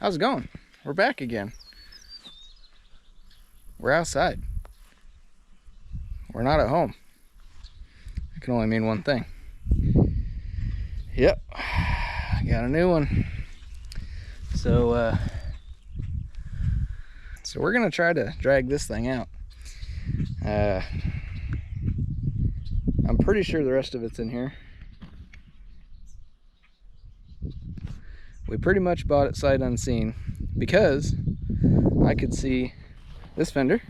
How's it going? We're back again. We're outside. We're not at home. It can only mean one thing. Yep, got a new one. So we're gonna try to drag this thing out. I'm pretty sure the rest of it's in here. We pretty much bought it sight unseen because I could see this fender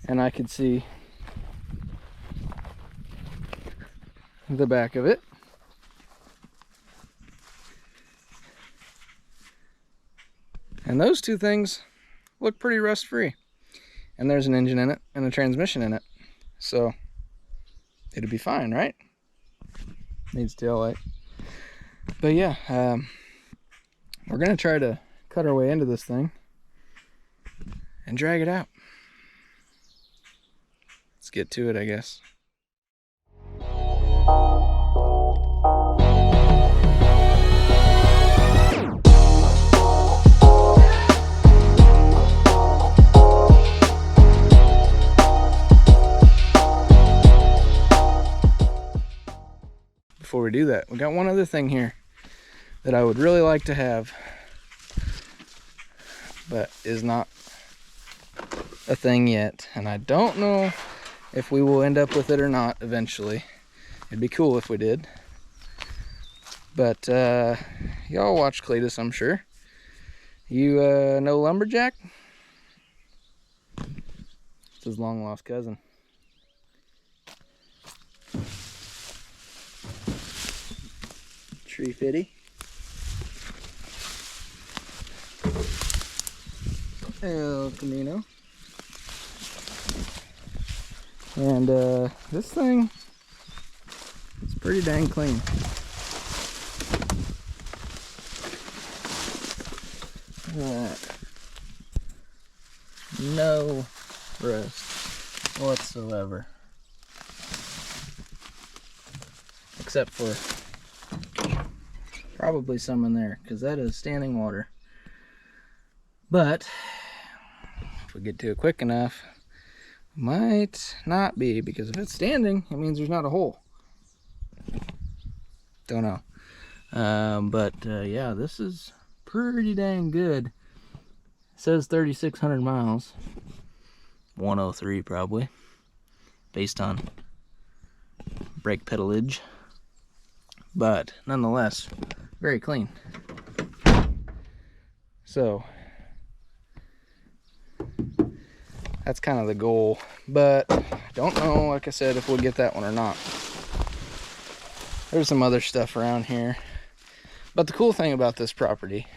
and I could see the back of it. And those two things look pretty rust free. And there's an engine in it and a transmission in it. So it'll be fine, right? Needs tail light. But yeah, we're gonna try to cut our way into this thing and drag it out. Let's get to it, I guess. Before we do that, we got one other thing here that I would really like to have, but is not a thing yet, and I don't know if we will end up with it or not eventually. It'd be cool if we did. But y'all watch Cletus, I'm sure. You know Lumberjack? It's his long lost cousin. Tree Fitty. El Camino. And this thing is pretty dang clean. No rust whatsoever. Except for probably some in there, because that is standing water. But if we get to it quick enough, might not be, because if it's standing, it means there's not a hole. Don't know. Yeah, this is pretty dang good. It says 3,600 miles. 103 probably, based on brake pedalage. But nonetheless, very clean. So that's kind of the goal, but I don't know, like I said, if we'll get that one or not. There's some other stuff around here, but the cool thing about this property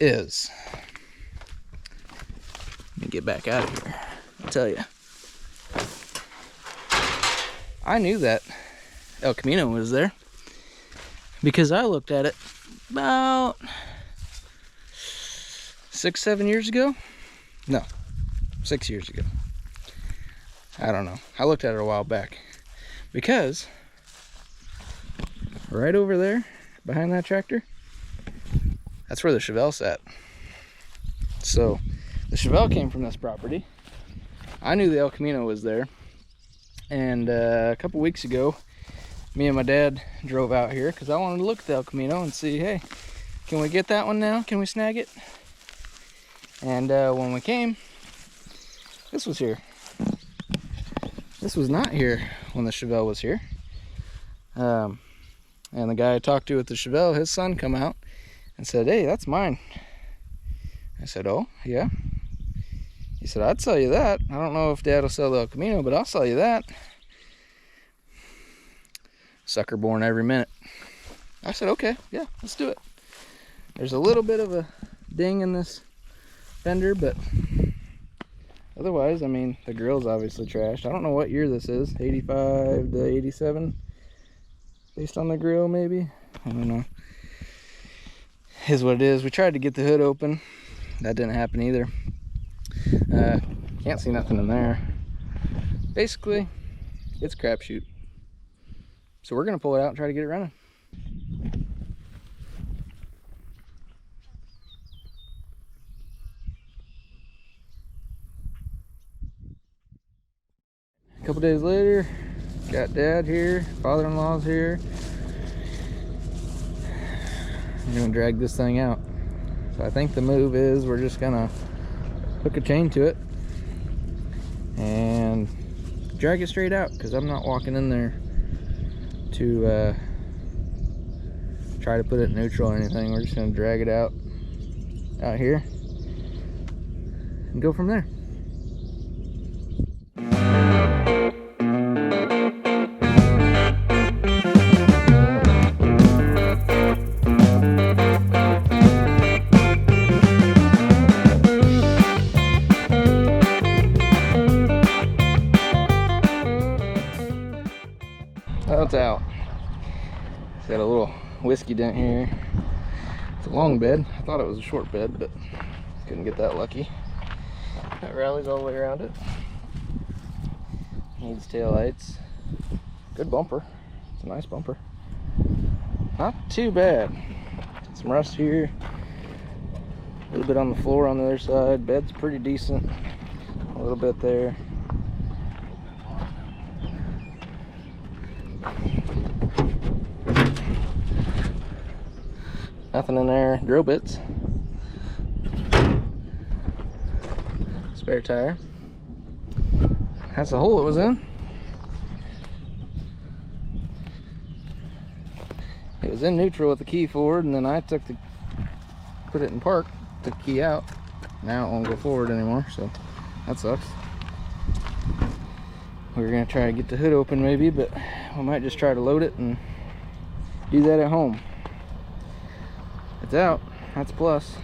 is, let me get back out of here. I'll tell you, I knew that El Camino was there because I looked at it about 6-7 years ago. No, 6 years ago. I don't know. I looked at it a while back because right over there behind that tractor, that's where the Chevelle sat. So the Chevelle came from this property. I knew the El Camino was there, and a couple weeks ago, me and my dad drove out here because I wanted to look at the El Camino and see, hey, can we get that one now? Can we snag it? And when we came, this was here. This was not here when the Chevelle was here. And the guy I talked to at the Chevelle, his son come out and said, hey, that's mine. I said, oh, yeah. He said, I'd sell you that. I don't know if Dad will sell the El Camino, but I'll sell you that. Sucker born every minute. I said, okay, yeah, let's do it. There's a little bit of a ding in this fender, but otherwise, I mean, the grill's obviously trashed. I don't know what year this is, 85 to 87, based on the grill, maybe. I don't know. Is what it is. We tried to get the hood open. That didn't happen either. Can't see nothing in there. Basically, it's a crapshoot. So we're gonna pull it out and try to get it running. couple days later, got Dad here, father-in-law's here. I'm gonna drag this thing out. So I think the move is we're just gonna hook a chain to it and drag it straight out, because I'm not walking in there to try to put it in neutral or anything. We're just gonna drag it out here and go from there. Oh, it's out. It's got a little whiskey dent here. It's a long bed. I thought it was a short bed, but couldn't get that lucky. That rallies all the way around it. Needs tail lights. Good bumper. It's a nice bumper. Not too bad. Some rust here. A little bit on the floor on the other side. Bed's pretty decent. A little bit there. Nothing in there. Drill bits. Spare tire. That's the hole it was in. It was in neutral with the key forward, and then I put it in park, took the key out. Now it won't go forward anymore, so that sucks. We were gonna try to get the hood open maybe, but we might just try to load it and do that at home. It's out. That's a plus.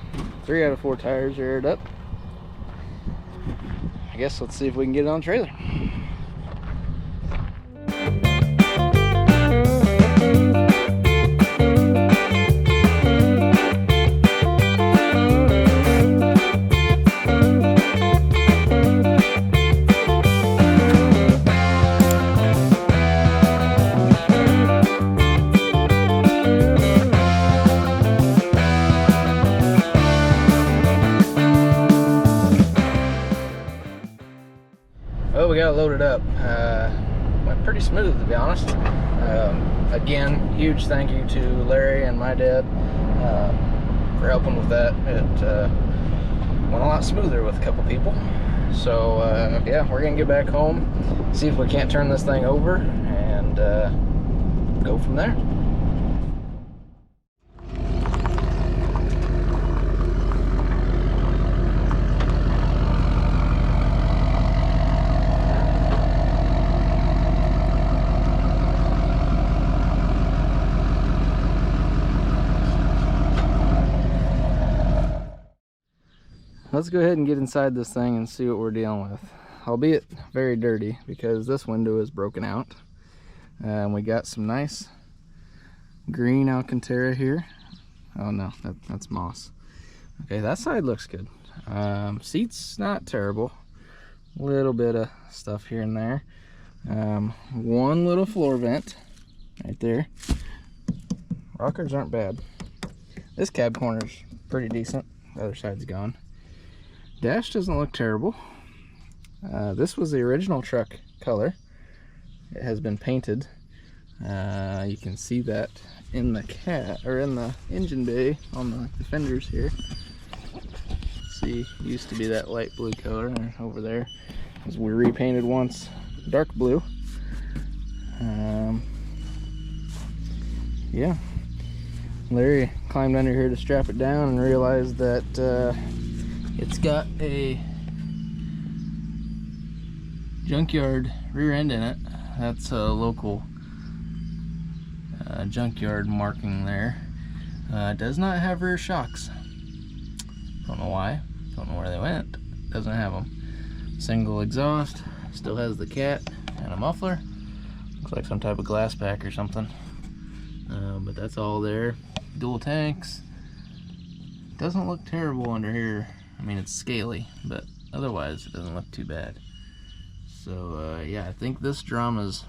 3 out of 4 tires are aired up. I guess let's see if we can get it on the trailer. Well, we got it loaded up. Went pretty smooth, to be honest. Again, huge thank you to Larry and my dad for helping with that. It went a lot smoother with a couple people. So yeah, we're gonna get back home, see if we can't turn this thing over, and go from there. Let's go ahead and get inside this thing and see what we're dealing with. Albeit very dirty, because this window is broken out. And we got some nice green Alcantara here. Oh no, that's moss. Okay, that side looks good. Seats not terrible. A little bit of stuff here and there. One little floor vent right there. Rockers aren't bad. This cab corner's pretty decent. The other side's gone. Dash doesn't look terrible. This was the original truck color. It has been painted. You can see that in the in the engine bay on the fenders here. See, used to be that light blue color over there. We repainted once dark blue. Yeah, Larry climbed under here to strap it down and realized that it's got a junkyard rear end in it. That's a local junkyard marking there. Does not have rear shocks. Don't know why. Don't know where they went. Doesn't have them. Single exhaust. Still has the cat and a muffler. Looks like some type of glass pack or something. But that's all there. Dual tanks. Doesn't look terrible under here. I mean, it's scaly, but otherwise it doesn't look too bad. So yeah, I think this drama's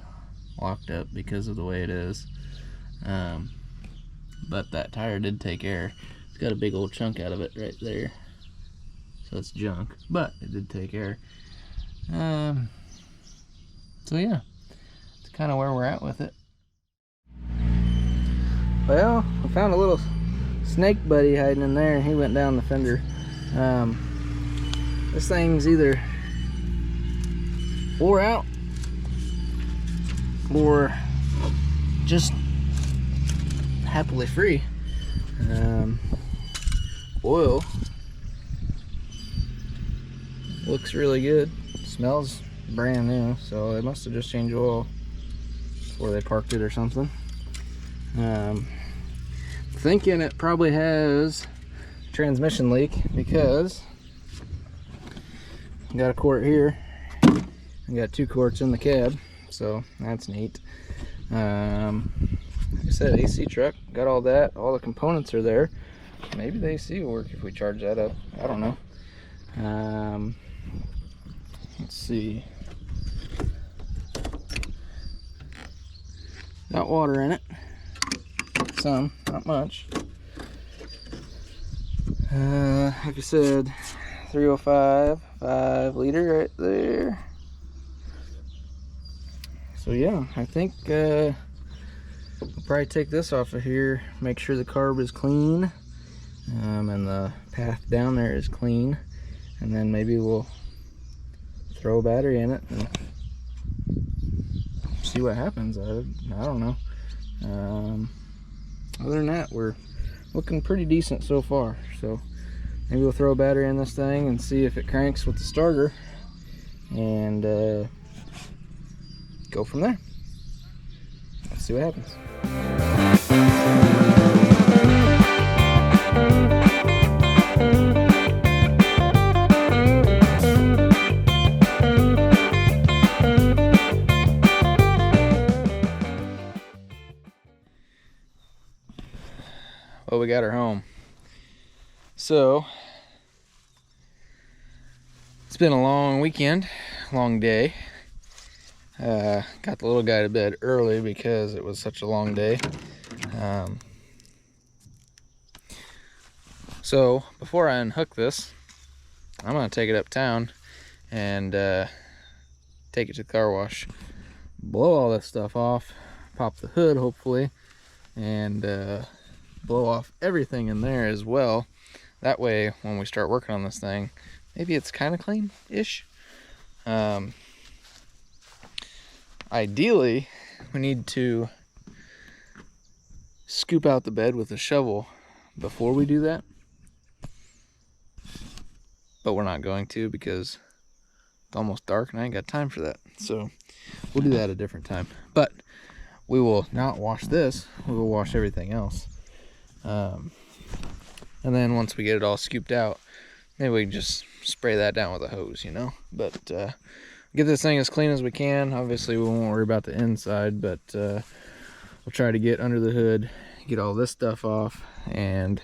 locked up because of the way it is. But that tire did take air. It's got a big old chunk out of it right there. So it's junk, but it did take air. So yeah, it's kind of where we're at with it. Well, I found a little snake buddy hiding in there, and he went down the fender. This thing's either wore out or just happily free. Oil looks really good, smells brand new, so they must have just changed oil before they parked it or something. Thinking it probably has a transmission leak because I got a quart here. I got 2 quarts in the cab, so that's neat. Like I said, AC truck, got all that. All the components are there. Maybe the AC will work if we charge that up. I don't know. Let's see. Got water in it. Some, not much. Like I said, 305, 5 liter right there. So yeah, I think we'll probably take this off of here, make sure the carb is clean, and the path down there is clean, and then maybe we'll throw a battery in it and see what happens. I don't know. Other than that, we're looking pretty decent so far. So maybe we'll throw a battery in this thing and see if it cranks with the starter, and go from there. Let's see what happens. Well, we got her home. So it's been a long weekend, long day. Got the little guy to bed early because it was such a long day. So before I unhook this, I'm gonna take it uptown and take it to the car wash, blow all this stuff off, pop the hood hopefully, and blow off everything in there as well. That way when we start working on this thing, maybe it's kind of clean-ish. Ideally, we need to scoop out the bed with a shovel before we do that, but we're not going to because it's almost dark and I ain't got time for that. So we'll do that a different time. But we will not wash this, we will wash everything else. And then once we get it all scooped out, maybe we can just spray that down with a hose, you know. But get this thing as clean as we can. Obviously we won't worry about the inside, but we'll try to get under the hood, get all this stuff off, and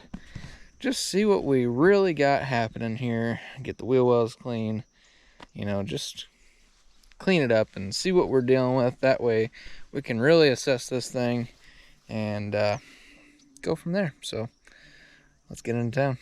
just see what we really got happening here. Get the wheel wells clean, you know, just clean it up and see what we're dealing with. That way we can really assess this thing and go from there. So let's get into town.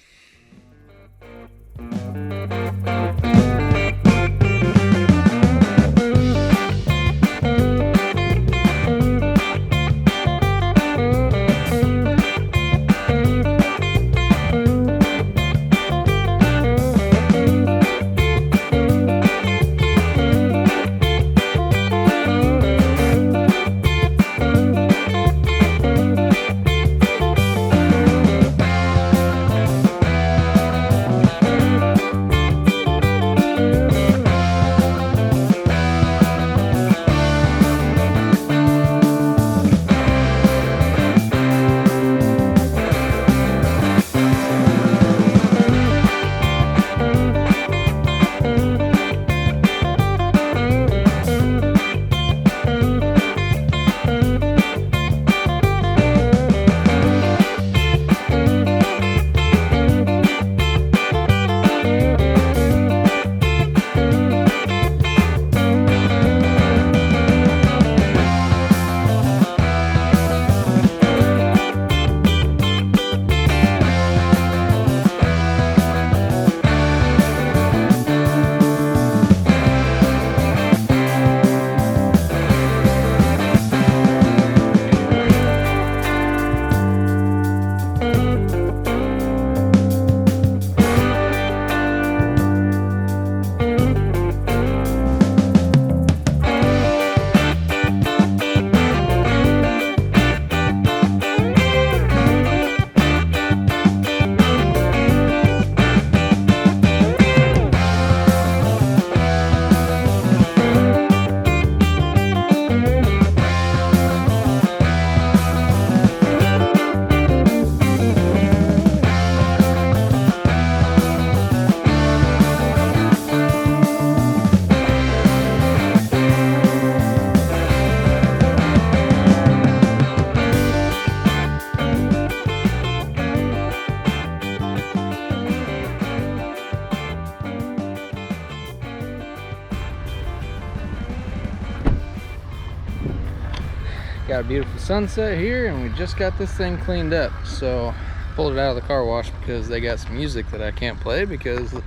got a beautiful sunset here, and we just got this thing cleaned up. So pulled it out of the car wash because they got some music that I can't play because I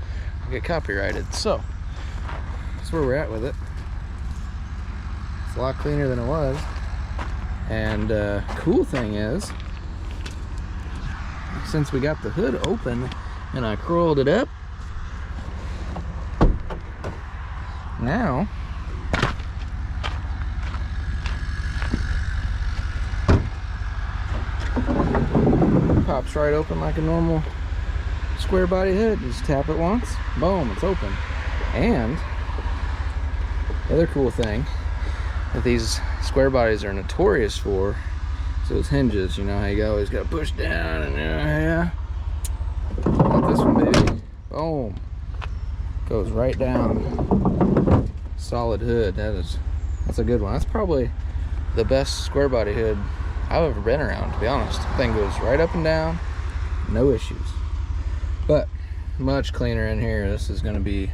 get copyrighted. So that's where we're at with it. It's a lot cleaner than it was. And cool thing is, since we got the hood open and I curled it up, now pops right open like a normal square body hood. Just tap it once, boom, it's open. And the other cool thing that these square bodies are notorious for is those hinges. You know how you always got to push down, and yeah, not this one, baby. Boom, goes right down. Solid hood. That's a good one. That's probably the best square body hood I've ever been around, to be honest. The thing goes right up and down, no issues. But much cleaner in here. This is going to be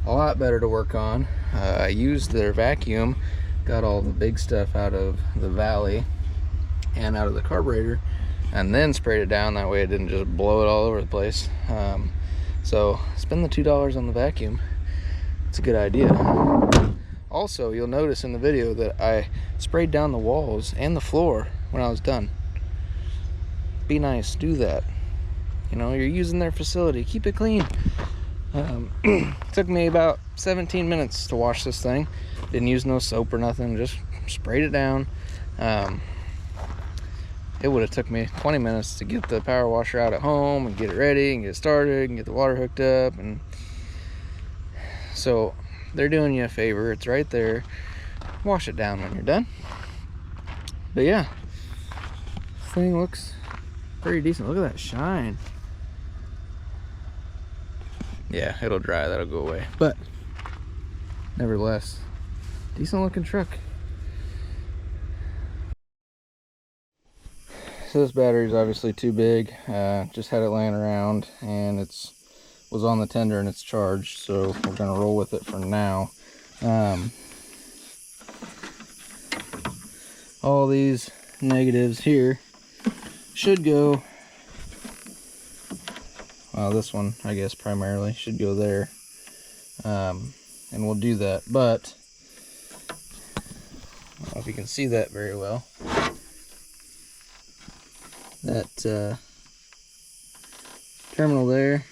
a lot better to work on. I used their vacuum, got all the big stuff out of the valley and out of the carburetor, and then sprayed it down. That way it didn't just blow it all over the place. So spend the $2 on the vacuum. It's a good idea. Also, you'll notice in the video that I sprayed down the walls and the floor when I was done. Be nice, do that. You know, you're using their facility, keep it clean. Took me about 17 minutes to wash this thing. Didn't use no soap or nothing, just sprayed it down. It would have took me 20 minutes to get the power washer out at home and get it ready and get it started and get the water hooked up. And so they're doing you a favor. It's right there. Wash it down when you're done. But yeah, this thing looks pretty decent. Look at that shine. Yeah, it'll dry, that'll go away. But nevertheless, decent looking truck. So this battery's obviously too big. Just had it laying around, and was on the tender and it's charged, so we're gonna roll with it for now. All these negatives here should go, well, this one I guess primarily should go there, and we'll do that. But I don't know if you can see that very well. That terminal there,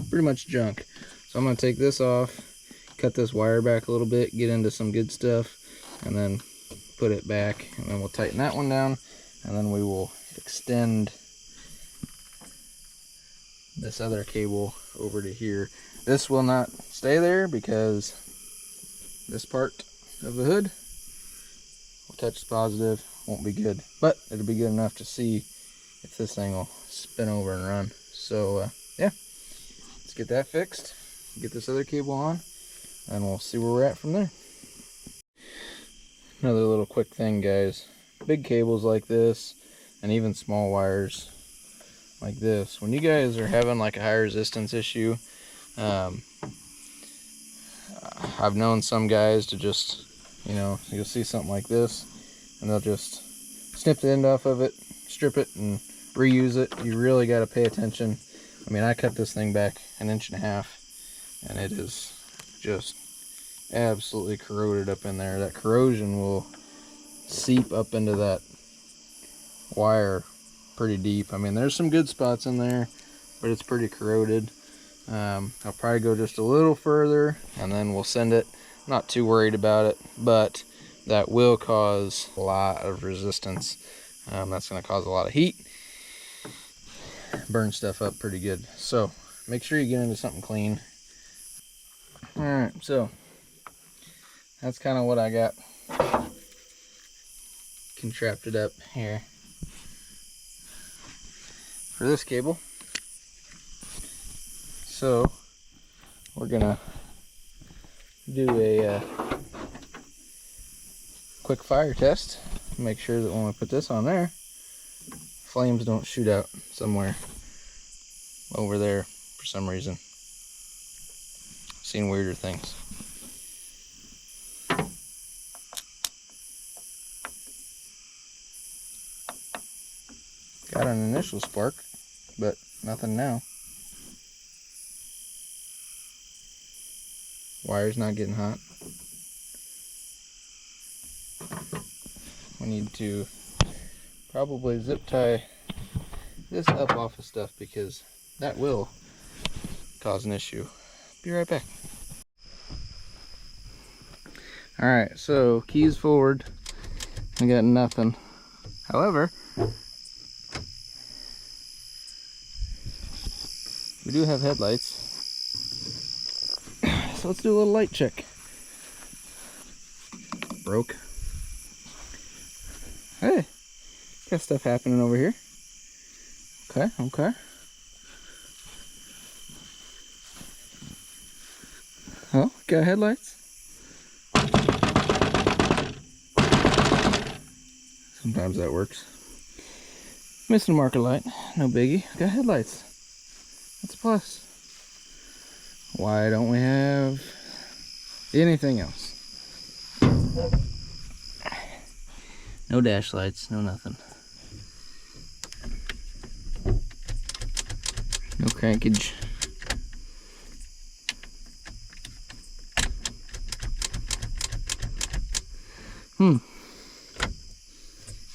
pretty much junk. So I'm going to take this off, cut this wire back a little bit, get into some good stuff, and then put it back, and then we'll tighten that one down, and then we will extend this other cable over to here. This will not stay there because this part of the hood will touch the positive, won't be good, but it'll be good enough to see if this thing will spin over and run. So yeah, let's get that fixed, get this other cable on, and we'll see where we're at from there. Another little quick thing, guys. Big cables like this, and even small wires like this, when you guys are having like a high resistance issue, I've known some guys to just, you know, you'll see something like this and they'll just snip the end off of it, strip it, and reuse it. You really got to pay attention. I mean, I cut this thing back 1.5 inches, and it is just absolutely corroded up in there. That corrosion will seep up into that wire pretty deep. I mean, there's some good spots in there, but it's pretty corroded. I'll probably go just a little further and then we'll send it. Not too worried about it, but that will cause a lot of resistance. That's going to cause a lot of heat, burn stuff up pretty good. So make sure you get into something clean. All right, so that's kind of what I got contrapted up here for this cable. So we're gonna do a quick fire test, make sure that when we put this on there, flames don't shoot out somewhere over there for some reason. I've seen weirder things. Got an initial spark, but nothing now. Wire's not getting hot. We need to probably zip tie this up off of stuff because that will cause an issue. Be right back. Alright, so keys forward. I got nothing. However, we do have headlights. So let's do a little light check. Broke. Hey, got stuff happening over here. Okay, okay. Oh, got headlights. Sometimes that works. Missing marker light, no biggie. Got headlights. That's a plus. Why don't we have anything else? No dash lights, no nothing. No crankage.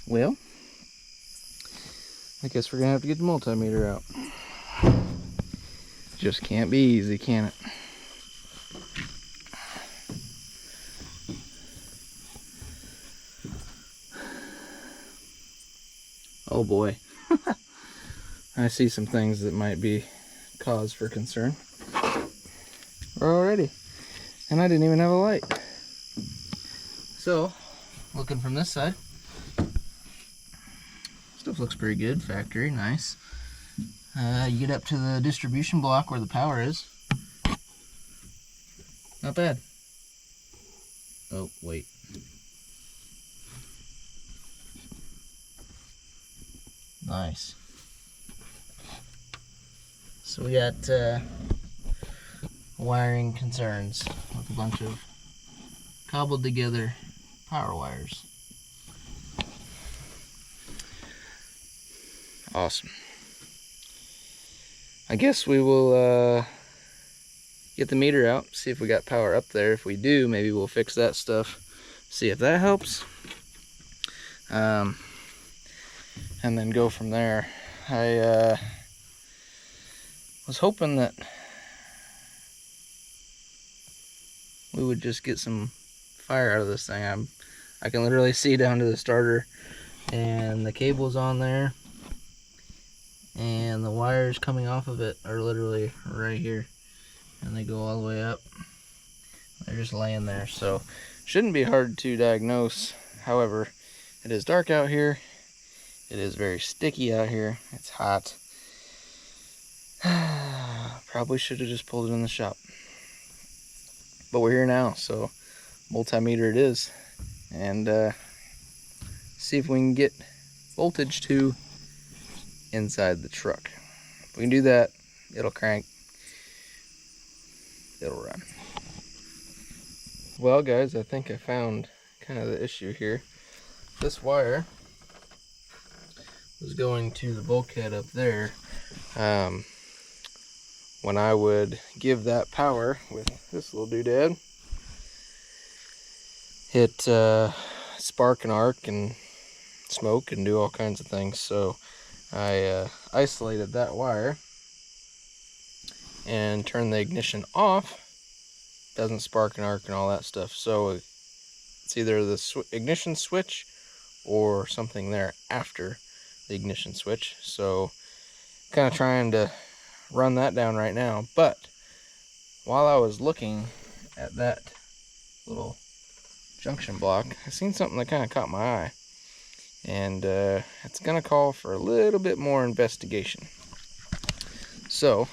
Well, I guess we're gonna have to get the multimeter out. Just can't be easy, can it? Oh boy. I see some things that might be cause for concern. Already. And I didn't even have a light. So, looking from this side, stuff looks pretty good. Factory, nice. You get up to the distribution block where the power is. Not bad. Oh, wait. Nice. So we got wiring concerns with a bunch of cobbled together power wires. Awesome. I guess we will get the meter out, see if we got power up there. If we do, maybe we'll fix that stuff, see if that helps. And then go from there. I was hoping that we would just get some fire out of this thing. I can literally see down to the starter, and the cable's on there, and the wires coming off of it are literally right here, and they go all the way up. They're just laying there, so shouldn't be hard to diagnose. However, it is dark out here. It is very sticky out here. It's hot. Probably should have just pulled it in the shop. But we're here now, so multimeter it is. And see if we can get voltage to inside the truck. If we can do that, it'll crank. It'll run. Well, guys, I think I found kind of the issue here. This wire was going to the bulkhead up there. When I would give that power with this little doodad, it spark and arc and smoke and do all kinds of things. So I isolated that wire and turned the ignition off. Doesn't spark and arc and all that stuff. So it's either the ignition switch or something there after the ignition switch. So kind of trying to run that down right now. But while I was looking at that little junction block, I seen something that kind of caught my eye, and it's gonna call for a little bit more investigation. So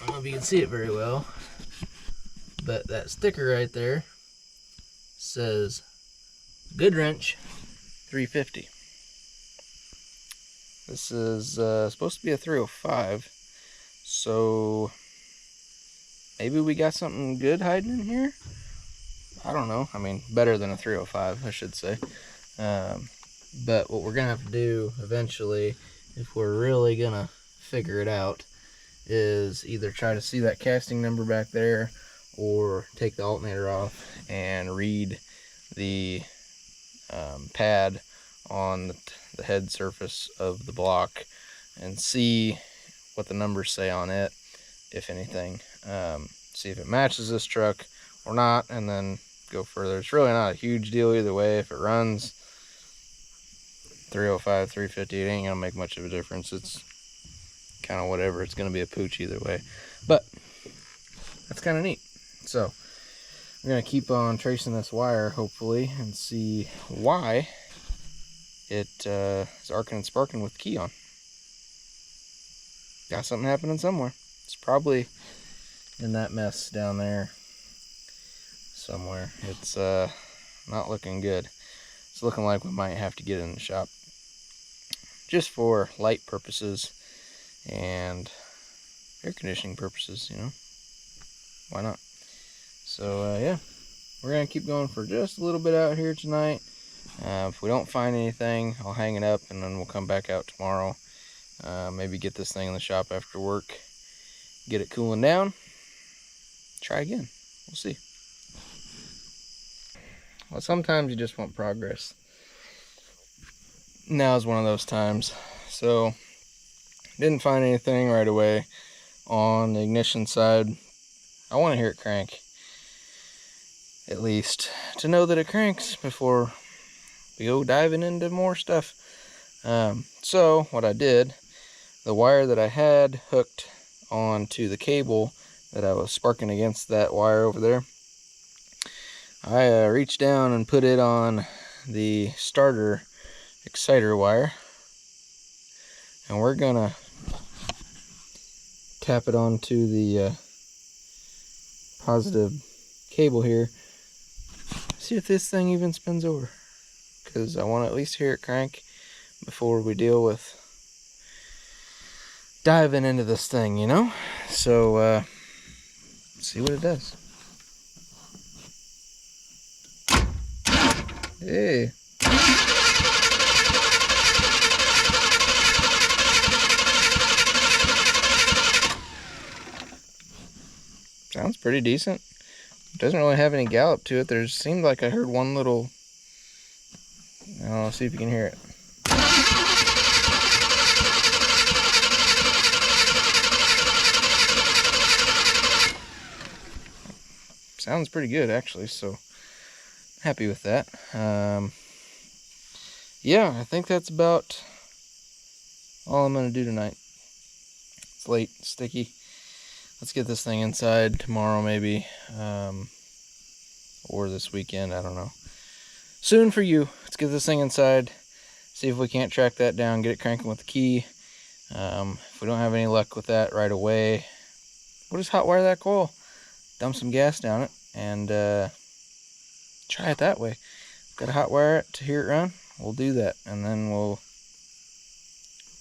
I don't know if you can see it very well, but that sticker right there says Goodwrench 350. This is supposed to be a 305, so maybe we got something good hiding in here? I don't know. I mean, better than a 305, I should say. But what we're gonna have to do eventually, if we're really gonna figure it out, is either try to see that casting number back there, or take the alternator off and read the pad on the head surface of the block and see what the numbers say on it, if anything. See if it matches this truck or not, and then go further. It's really not a huge deal either way. If it runs 305, 350, it ain't gonna make much of a difference. It's kind of whatever. It's gonna be a pooch either way. But that's kind of neat. So we're gonna keep on tracing this wire, hopefully, and see why it is arcing and sparking with the key on. Got something happening somewhere. It's probably in that mess down there somewhere. It's not looking good. It's looking like we might have to get it in the shop, just for light purposes and air conditioning purposes, you know. Why not? So yeah, we're gonna keep going for just a little bit out here tonight. If we don't find anything, I'll hang it up and then we'll come back out tomorrow. Maybe get this thing in the shop after work, get it cooling down, try again. We'll see. Well, sometimes you just want progress. Now is one of those times. So didn't find anything right away on the ignition side. I want to hear it crank, at least to know that it cranks before we go diving into more stuff. So what I did, the wire that I had hooked onto the cable that I was sparking against that wire over there, I reached down and put it on the starter exciter wire, and we're gonna tap it onto the positive cable here, see if this thing even spins over, because I want to at least hear it crank before we deal with diving into this thing, you know. So see what it does. Hey, sounds pretty decent. It doesn't really have any gallop to it. There seemed like I heard one little, I don't know, see if you can hear it. Sounds pretty good actually, so happy with that. Yeah, I think that's about all I'm gonna do tonight. It's late, sticky. Let's get this thing inside tomorrow maybe, or this weekend, I don't know. Soon for you. Let's get this thing inside, see if we can't track that down, get it cranking with the key. If we don't have any luck with that right away, we'll just hot wire that coil, dump some gas down it, and try it that way. Got to hot wire it to hear it run. We'll do that, and then we'll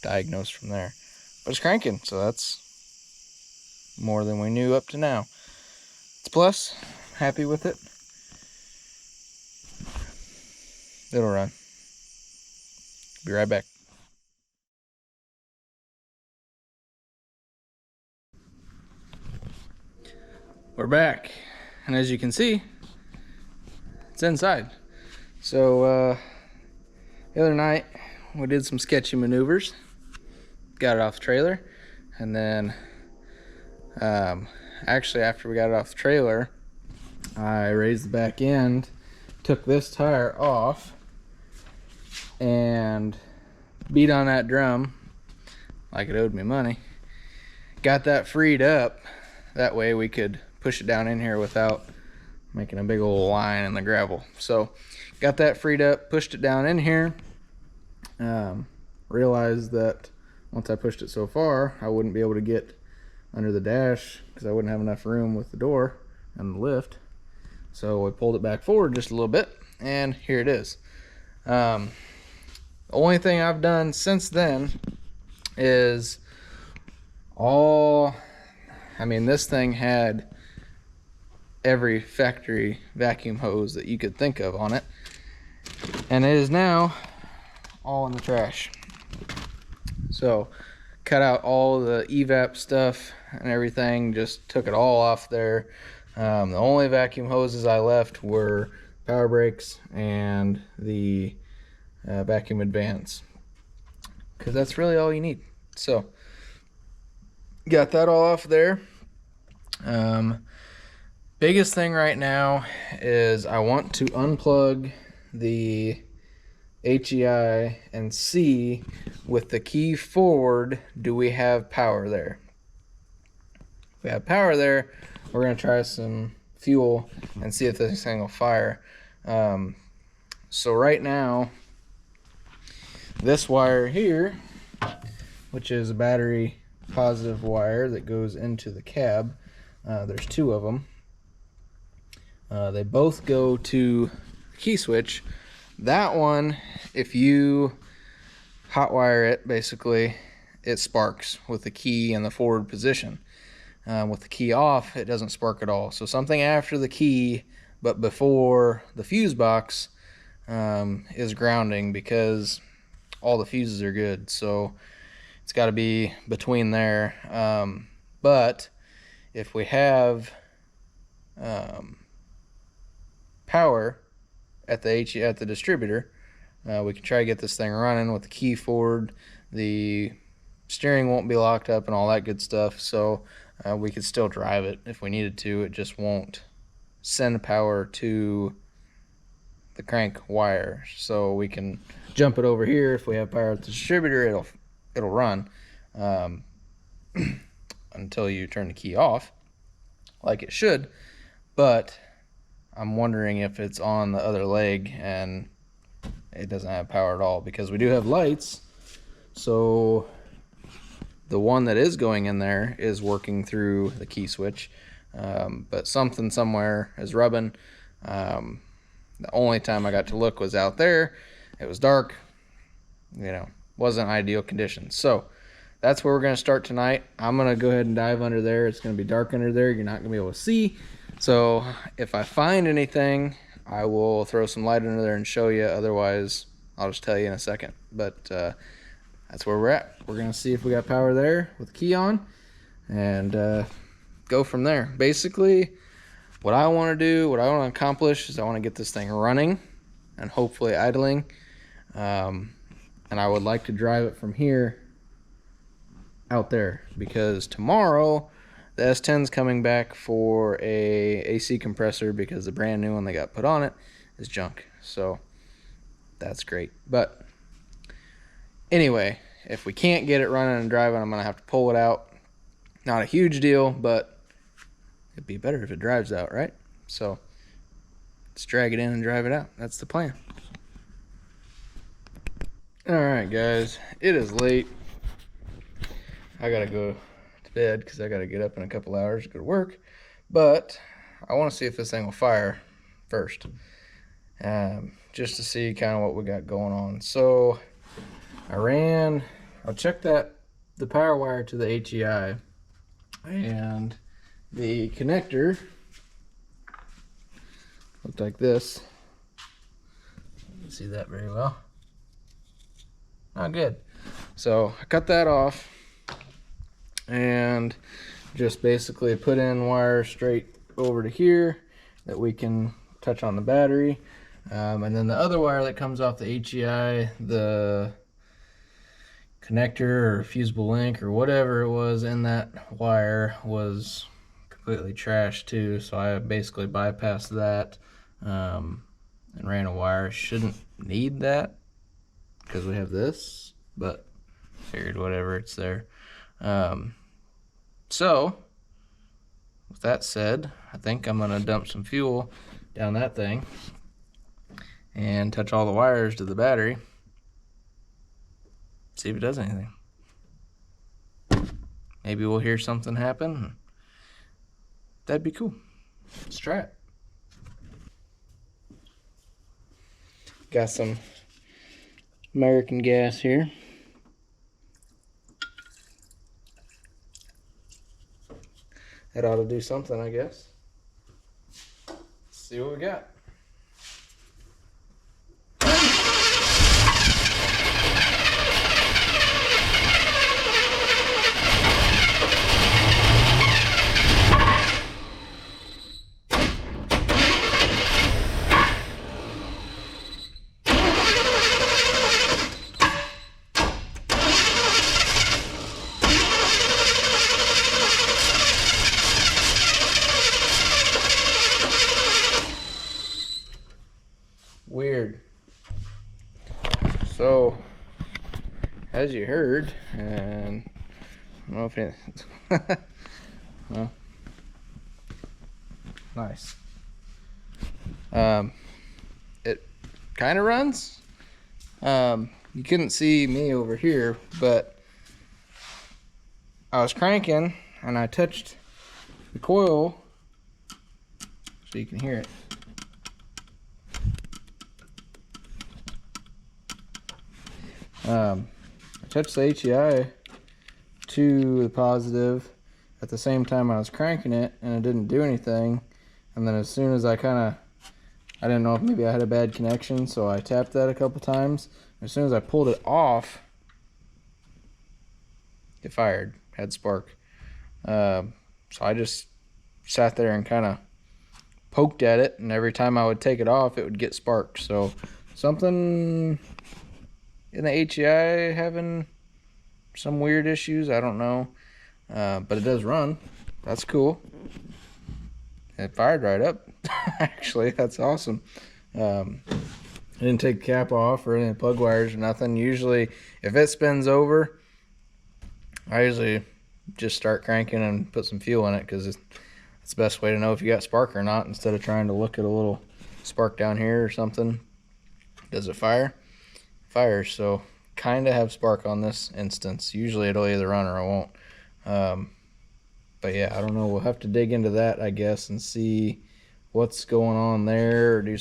diagnose from there. But it's cranking, so that's more than we knew up to now. It's plus. Happy with it. It'll run. Be right back. We're back, and as you can see, it's inside. So the other night we did some sketchy maneuvers, got it off the trailer, and then actually after we got it off the trailer, I raised the back end, took this tire off, and beat on that drum like it owed me money. Got that freed up, that way we could push it down in here without making a big old line in the gravel. So got that freed up, pushed it down in here. Realized that once I pushed it so far, I wouldn't be able to get under the dash because I wouldn't have enough room with the door and the lift. So we pulled it back forward just a little bit, and here it is. The only thing I've done since then is this thing had every factory vacuum hose that you could think of on it, and it is now all in the trash. So cut out all the evap stuff and everything, just took it all off there. The only vacuum hoses I left were power brakes and the vacuum advance, because that's really all you need. So got that all off there. Biggest thing right now is I want to unplug the HEI and see with the key forward, do we have power there? If we have power there, we're going to try some fuel and see if this thing will fire. So right now, this wire here, which is a battery positive wire that goes into the cab, there's two of them. They both go to the key switch. That one, if you hotwire it, basically, it sparks with the key in the forward position. With the key off, it doesn't spark at all. So something after the key, but before the fuse box, is grounding, because all the fuses are good. So it's got to be between there. But if we have power at the distributor, we can try to get this thing running with the key forward. The steering won't be locked up and all that good stuff, so we could still drive it if we needed to. It just won't send power to the crank wire. So we can jump it over here. If we have power at the distributor, it'll run until you turn the key off, like it should. But I'm wondering if it's on the other leg and it doesn't have power at all, because we do have lights. So the one that is going in there is working through the key switch, but something somewhere is rubbing. The only time I got to look was out there. It was dark, wasn't ideal conditions. So that's where we're going to start tonight. I'm going to go ahead and dive under there. It's going to be dark under there. You're not going to be able to see. So if I find anything, I will throw some light under there and show you. Otherwise, I'll just tell you in a second. But that's where we're at. We're going to see if we got power there with the key on and go from there. Basically, what I want to do, what I want to accomplish, is I want to get this thing running and hopefully idling. And I would like to drive it from here out there, because tomorrow the S10's coming back for a AC compressor, because the brand new one they got put on it is junk. So that's great. But anyway, if we can't get it running and driving, I'm going to have to pull it out. Not a huge deal, but it'd be better if it drives out, right? So let's drag it in and drive it out. That's the plan. All right, guys, it is late. I got to go to bed because I got to get up in a couple hours to go to work. But I want to see if this thing will fire first, just to see kind of what we got going on. So I'll check the power wire to the HEI, and the connector looked like this. You can see that very well. Not good. So I cut that off and just basically put in wire straight over to here that we can touch on the battery. And then the other wire that comes off the HEI, the connector or fusible link or whatever it was in that wire, was completely trashed too. So I basically bypassed that and ran a wire. Shouldn't need that because we have this, but figured whatever, it's there. So with that said, I think I'm gonna dump some fuel down that thing and touch all the wires to the battery, see if it does anything. Maybe we'll hear something happen. That'd be cool. Let's try it. Got some American gas here. That ought to do something, I guess. Let's see what we got. So, as you heard, and I don't know if it, well, nice. It kind of runs. You couldn't see me over here, but I was cranking and I touched the coil so you can hear it. I touched the HEI to the positive at the same time I was cranking it, and it didn't do anything. And then as soon as I didn't know if maybe I had a bad connection, so I tapped that a couple times. As soon as I pulled it off, it fired, had spark. So I just sat there and kind of poked at it, and every time I would take it off, it would get sparked. So something in the HEI having some weird issues, I don't know. But it does run. That's cool. It fired right up. Actually, that's awesome. I didn't take the cap off or any plug wires or nothing. Usually, if it spins over, I usually just start cranking and put some fuel in it, because it's the best way to know if you got spark or not, instead of trying to look at a little spark down here or something. Does it fire? It fires. So kind of have spark on this instance. Usually it'll either run or it won't. But yeah, I don't know. We'll have to dig into that, I guess, and see what's going on there, or do.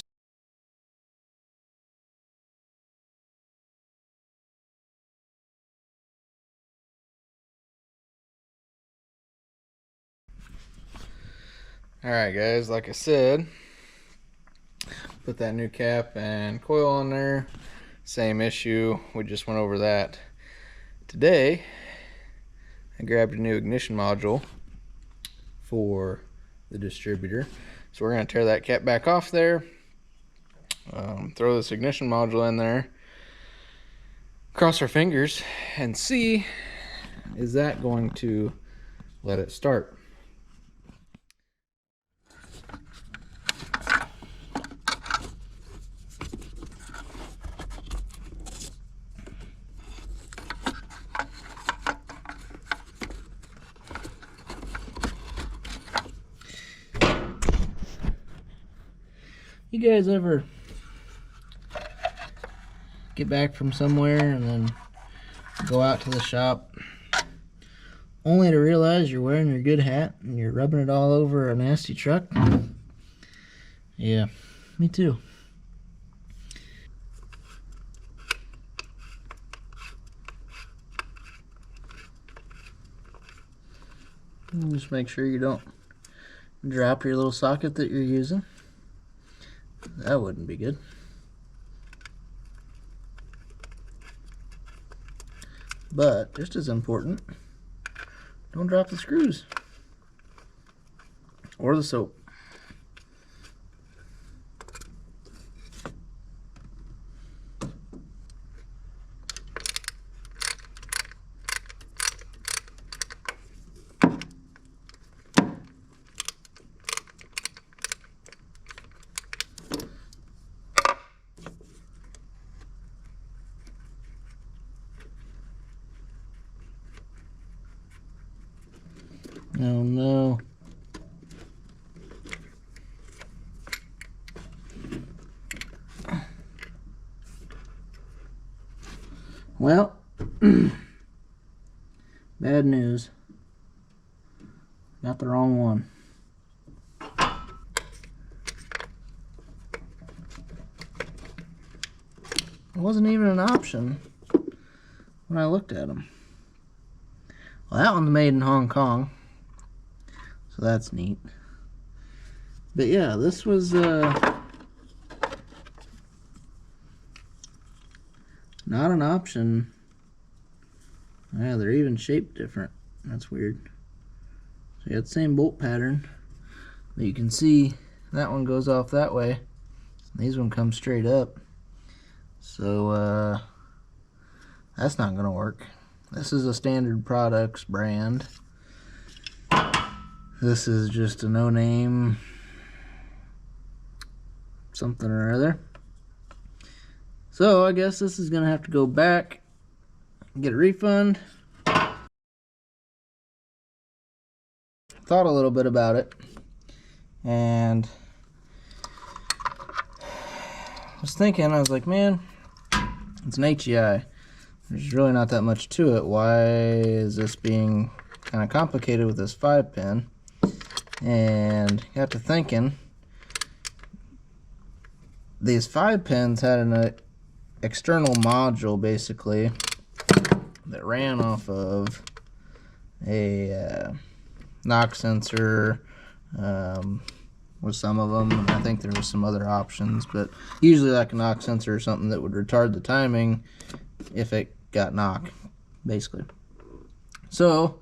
Alright guys, like I said, put that new cap and coil on there. Same issue, we just went over that. Today, I grabbed a new ignition module for the distributor. So we're going to tear that cap back off there, throw this ignition module in there, cross our fingers, and see, is that going to let it start? You guys ever get back from somewhere and then go out to the shop only to realize you're wearing your good hat and you're rubbing it all over a nasty truck? Yeah, me too. Just make sure you don't drop your little socket that you're using. That wouldn't be good. But just as important, don't drop the screws or the soap. Oh no. Well, bad news. Got the wrong one. It wasn't even an option when I looked at them. Well, that one's made in Hong Kong, so that's neat. But yeah, this was not an option. Yeah, they're even shaped different. That's weird. So you got the same bolt pattern, but you can see that one goes off that way. These one come straight up. So that's not gonna work. This is a Standard Products brand. This is just a no-name something or other. So I guess this is gonna have to go back and get a refund. Thought a little bit about it, and I was thinking, I was like, man, it's an HEI. There's really not that much to it. Why is this being kind of complicated with this 5-pin? And got to thinking, these 5-pins had an external module basically that ran off of a knock sensor with some of them, and I think there was some other options, but usually like a knock sensor or something that would retard the timing if it got knocked, basically. So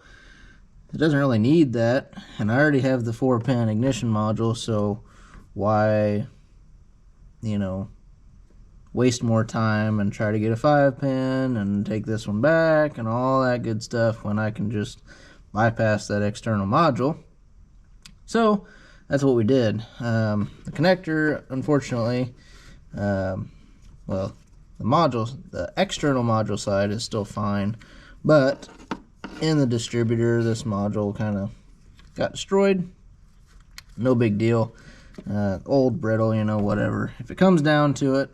it doesn't really need that, and I already have the 4-pin ignition module, so why, you know, waste more time and try to get a 5-pin and take this one back and all that good stuff when I can just bypass that external module. So that's what we did. The connector, unfortunately, well, the external module side is still fine, but in the distributor, this module kind of got destroyed. No big deal. Old, brittle, you know, whatever. If it comes down to it,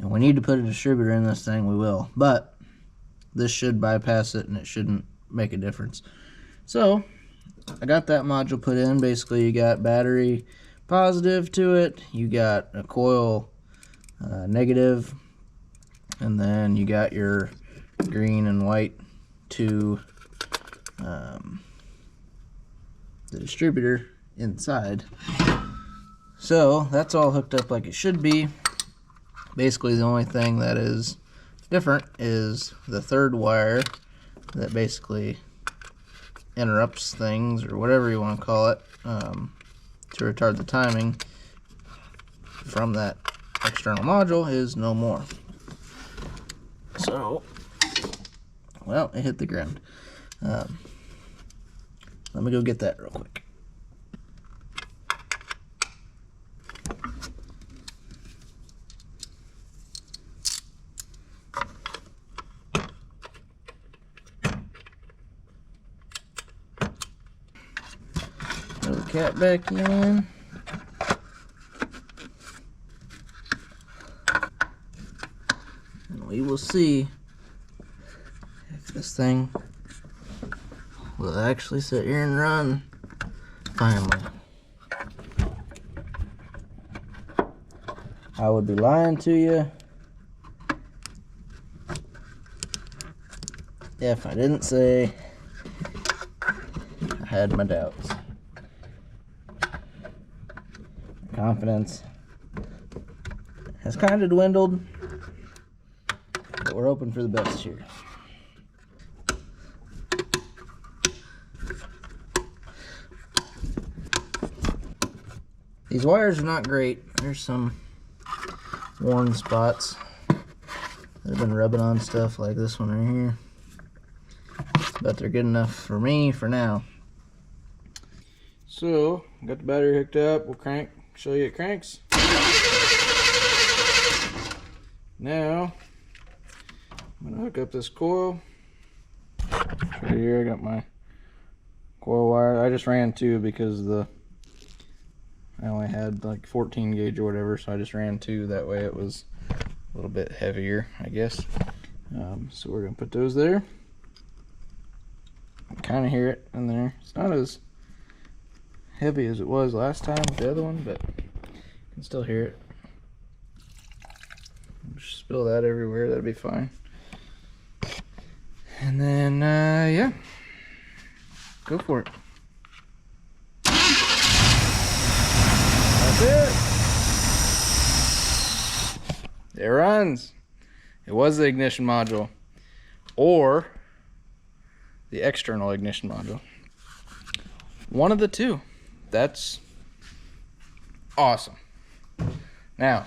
and we need to put a distributor in this thing, we will. But this should bypass it, and it shouldn't make a difference. So I got that module put in. Basically, you got battery positive to it, you got a coil negative, and then you got your green and white to the distributor inside. So that's all hooked up like it should be. Basically, the only thing that is different is the third wire that basically interrupts things, or whatever you want to call it, to retard the timing from that external module is no more. So, well, it hit the ground. Let me go get that real quick. Throw the cat back in. And we will see if this thing will actually sit here and run finally. I would be lying to you if I didn't say I had my doubts. Confidence has kind of dwindled, but we're hoping for the best here. These wires are not great. There's some worn spots that have been rubbing on stuff, like this one right here, but they're good enough for me for now. So got the battery hooked up. We'll show you it cranks. Now I'm gonna hook up this coil. Right here I got my coil wire. I just ran 2 because I only had like 14 gauge or whatever, so I just ran 2. That way it was a little bit heavier, I guess. So we're gonna put those there. Kind of hear it in there. It's not as heavy as it was last time with the other one, but you can still hear it. Just spill that everywhere, that'll be fine. And then yeah, go for it. That's it. It runs. It was the ignition module or the external ignition module. One of the two. That's awesome. Now,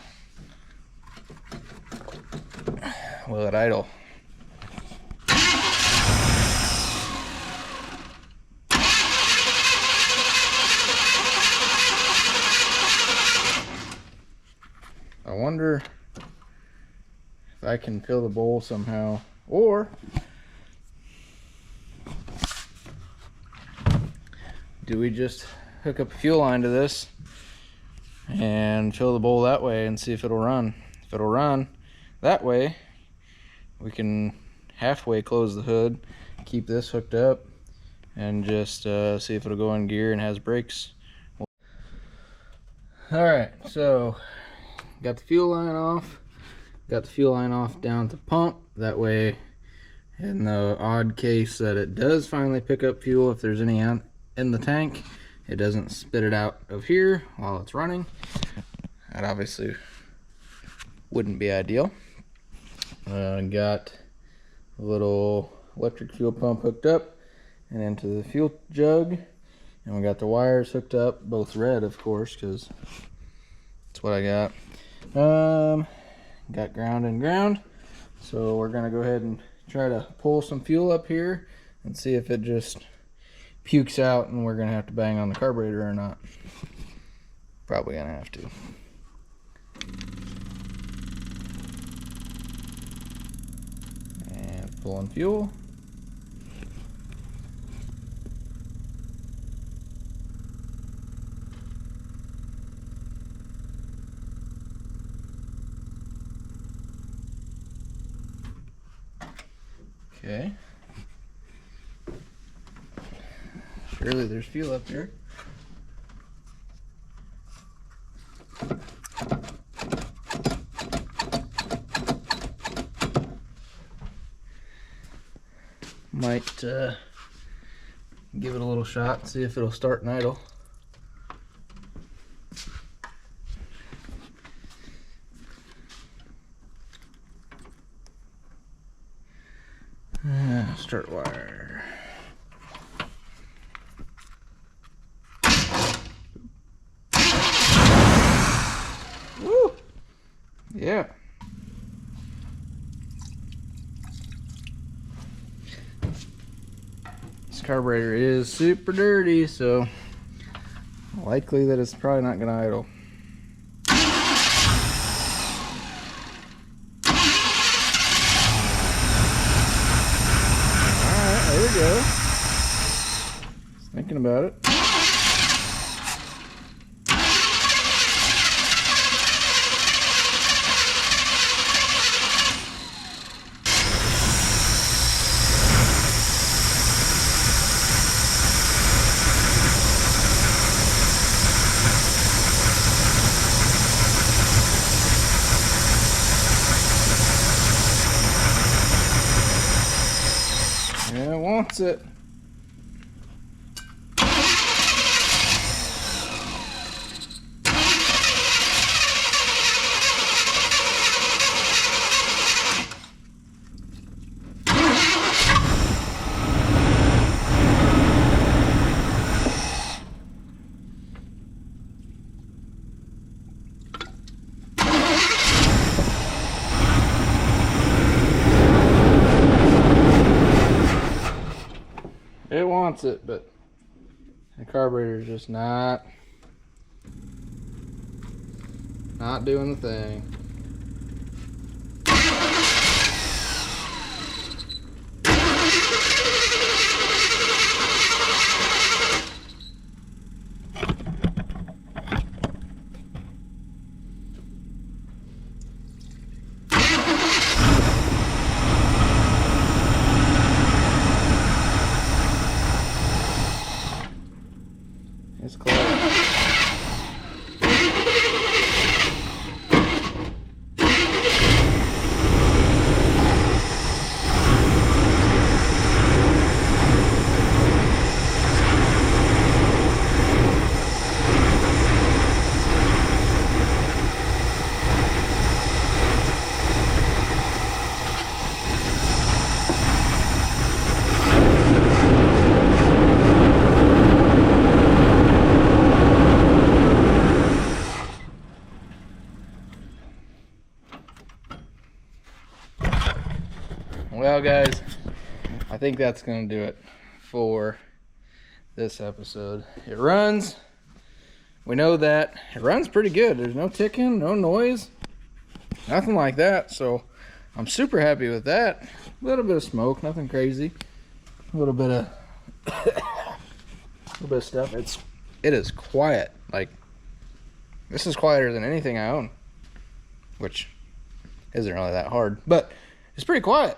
will it idle? I wonder if I can fill the bowl somehow, or do we just hook up a fuel line to this and fill the bowl that way and see if it'll run. If it'll run that way, we can halfway close the hood, keep this hooked up, and just see if it'll go in gear and has brakes. Alright, so got the fuel line off. Got the fuel line off down to pump. That way, in the odd case that it does finally pick up fuel, if there's any in the tank, it doesn't spit it out of here while it's running. That obviously wouldn't be ideal. Got a little electric fuel pump hooked up and into the fuel jug, and we got the wires hooked up, both red of course, because that's what I got. Got ground and ground, so we're gonna go ahead and try to pull some fuel up here and see if it just pukes out and we're gonna have to bang on the carburetor or not. Probably gonna have to. And pulling fuel. Okay. Surely there's fuel up there. Might give it a little shot, see if it'll start and idle. Start wire. Woo! Yeah. This carburetor is super dirty, so likely that it's probably not gonna idle. There we go. Just thinking about it. Yeah, it wants it. It wants it, but the carburetor is just not doing the thing. It's close. Well guys, I think that's gonna do it for this episode. It runs, we know that it runs pretty good. There's no ticking, no noise, nothing like that, so I'm super happy with that. A little bit of smoke, nothing crazy. A little bit of stuff. It is quiet. Like, this is quieter than anything I own, which isn't really that hard, but it's pretty quiet.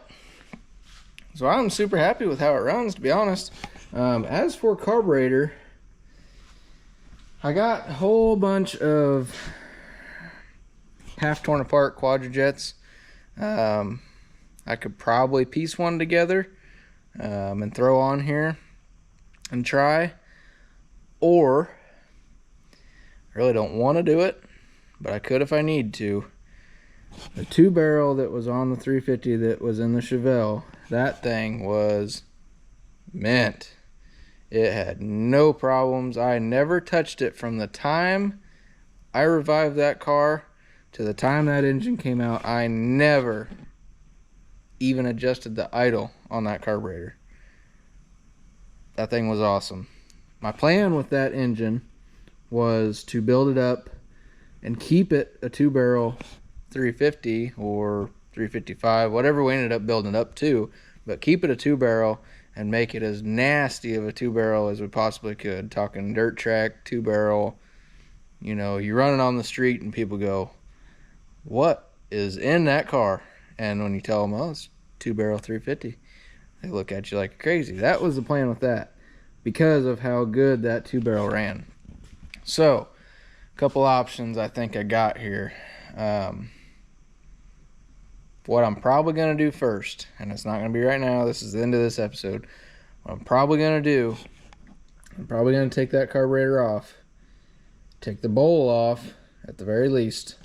So I'm super happy with how it runs, to be honest. As for carburetor, I got a whole bunch of half torn apart quadrajets. I could probably piece one together and throw on here and try, or I really don't want to do it, but I could if I need to. The 2-barrel that was on the 350 that was in the Chevelle, that thing was mint. It had no problems. I never touched it from the time I revived that car to the time that engine came out. I never even adjusted the idle on that carburetor. That thing was awesome. My plan with that engine was to build it up and keep it a 2-barrel 350 or 355, whatever we ended up building it up to, but keep it a 2-barrel and make it as nasty of a 2-barrel as we possibly could. Talking dirt track 2-barrel, you know, you run it on the street and people go, what is in that car? And when you tell them, oh, it's 2-barrel 350, they look at you like crazy. That was the plan with that, because of how good that 2-barrel ran. So a couple options I think I got here. What I'm probably going to do first, and it's not going to be right now, this is the end of this episode. What I'm probably going to do, I'm probably going to take that carburetor off, take the bowl off at the very least,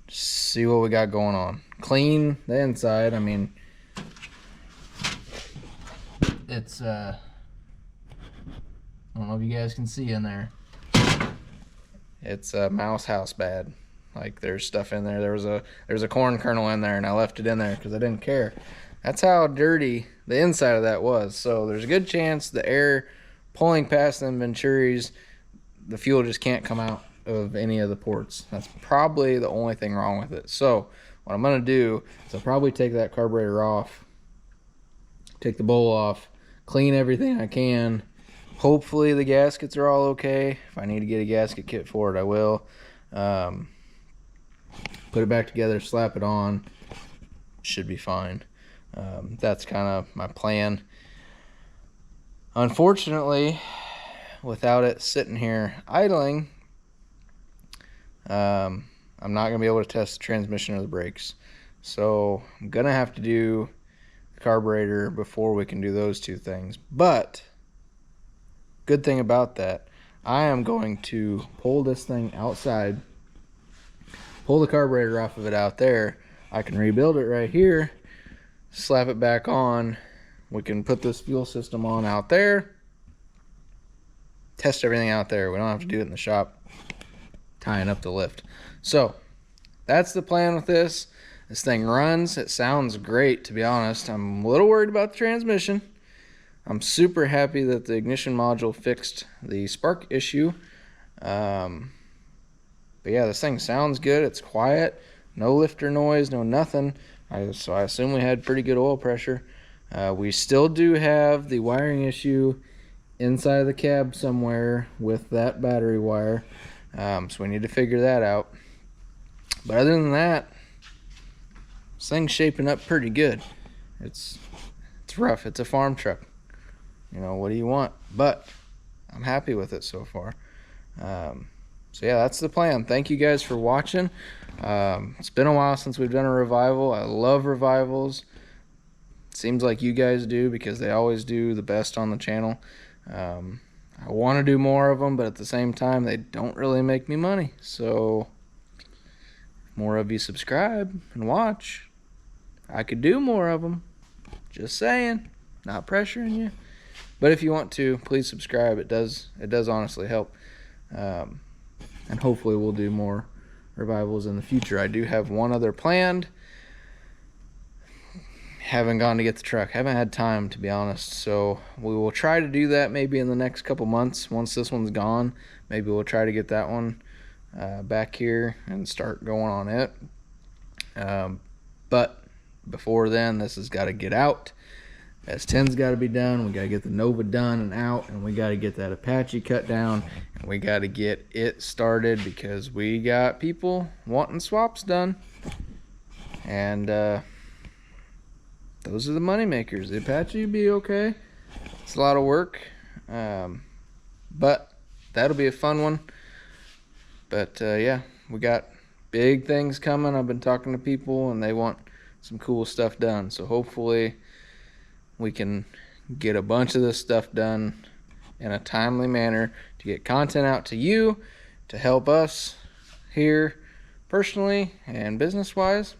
see what we got going on. Clean the inside. I mean, it's I don't know if you guys can see in there. It's a mouse house bad. Like, there's stuff in there. There's a corn kernel in there, and I left it in there because I didn't care. That's how dirty the inside of that was. So there's a good chance the air pulling past them Venturis, the fuel just can't come out of any of the ports. That's probably the only thing wrong with it. So what I'm going to do is I'll probably take that carburetor off, take the bowl off, clean everything I can. Hopefully the gaskets are all okay. If I need to get a gasket kit for it, I will. Put it back together, slap it on, should be fine. That's kind of my plan. Unfortunately, without it sitting here idling, I'm not going to be able to test the transmission or the brakes. So I'm going to have to do the carburetor before we can do those two things. But good thing about that, I am going to pull this thing outside, pull the carburetor off of it out there. I can rebuild it right here, slap it back on. We can put this fuel system on out there, test everything out there. We don't have to do it in the shop, tying up the lift. So that's the plan with this. This thing runs. It sounds great, to be honest. I'm a little worried about the transmission. I'm super happy that the ignition module fixed the spark issue. But yeah, this thing sounds good. It's quiet, no lifter noise, no nothing. So I assume we had pretty good oil pressure. We still do have the wiring issue inside of the cab somewhere with that battery wire. So we need to figure that out. But other than that, this thing's shaping up pretty good. It's rough. It's a farm truck. You know, what do you want? But I'm happy with it so far. So yeah, that's the plan. Thank you guys for watching. It's been a while since we've done a revival. I love revivals. Seems like you guys do, because they always do the best on the channel. I want to do more of them, but at the same time, they don't really make me money. So if more of you subscribe and watch, I could do more of them. Just saying, not pressuring you. But if you want to, please subscribe. It does honestly help. And hopefully we'll do more revivals in the future. I do have one other planned. Haven't gone to get the truck. Haven't had time, to be honest. So we will try to do that maybe in the next couple months. Once this one's gone, maybe we'll try to get that one back here and start going on it. But before then, this has got to get out. S10's got to be done. We got to get the Nova done and out, and we got to get that Apache cut down, and we got to get it started because we got people wanting swaps done. And those are the money makers. The Apache will be okay. It's a lot of work, but that'll be a fun one. But yeah, we got big things coming. I've been talking to people, and they want some cool stuff done. So hopefully we can get a bunch of this stuff done in a timely manner to get content out to you, to help us here personally and business-wise,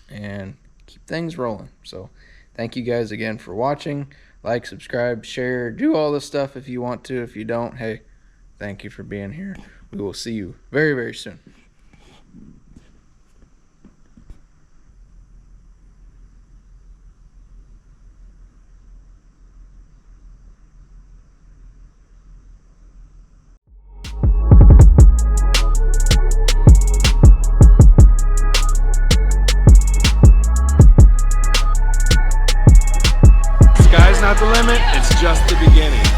and keep things rolling. So thank you guys again for watching. Like, subscribe, share, do all this stuff if you want to. If you don't, hey, thank you for being here. We will see you very, very soon. Sky's not the limit, it's just the beginning.